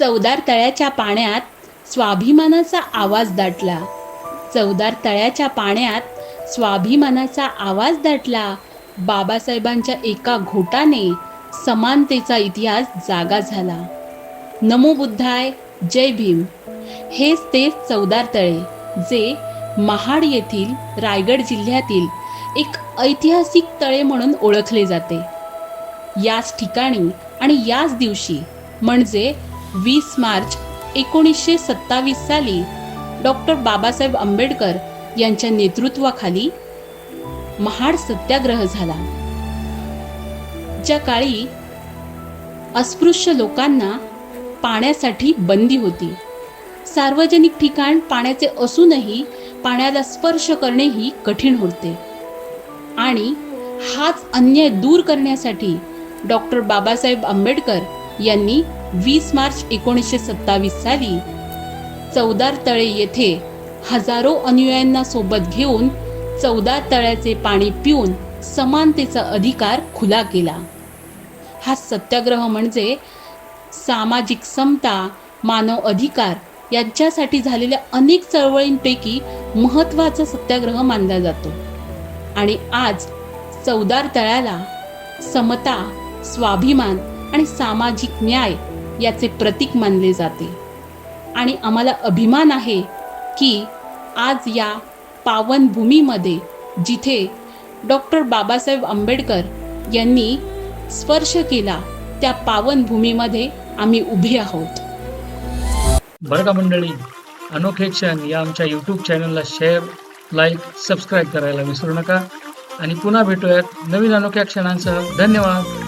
चवदार तळ्याच्या पाण्यात स्वाभिमानाचा आवाज दाटला. चवदार तळ्याच्या पाण्यात स्वाभिमानाचा आवाज दाटला. बाबासाहेबांच्या एका घोटाने समानतेचा इतिहास जागा झाला. नमो बुद्धाय, जय भीम. हेच ते चवदार तळे, जे महाड येथील रायगड जिल्ह्यातील एक ऐतिहासिक तळे म्हणून ओळखले जाते. याच ठिकाणी आणि याच दिवशी म्हणजे 20 मार्च 1927 साली डॉक्टर बाबासाहेब आंबेडकर यांच्या नेतृत्वाखाली महाड सत्याग्रह झाला. ज्या काळी अस्पृश्य लोकांना पाण्यासाठी बंदी होती. सार्वजनिक ठिकाण पाण्याचे असूनही पाण्याला स्पर्श करणेही कठीण होते आणि हाच अन्याय दूर करण्यासाठी डॉक्टर बाबासाहेब आंबेडकर यांनी 20 मार्च 1927 साली चवदार तळे येथे हजारो अनुयायांना सोबत घेऊन चवदार तळ्याचे पाणी पिऊन समानतेचा अधिकार खुला केला. हा सत्याग्रह म्हणजे सामाजिक समता, मानव अधिकार यांच्यासाठी झालेल्या अनेक चळवळींपैकी महत्त्वाचा सत्याग्रह मानला जातो. आणि आज चवदार तळ्याला समता, स्वाभिमान आणि सामाजिक न्याय याचे प्रतीक मानले जाते. आणि आम्हाला अभिमान आहे की आज या पावन भूमीमध्ये जिथे डॉक्टर बाबासाहेब आंबेडकर यांनी स्पर्श केला त्या पावन भूमीमध्ये आम्ही उभे आहोत. बरं का मंडळी, अनोखे क्षण या आमच्या यूट्यूब चॅनलला शेअर, लाईक, सबस्क्राईब करायला विसरू नका. आणि पुन्हा भेटूयात नवीन अनोख्या क्षणांसह. धन्यवाद.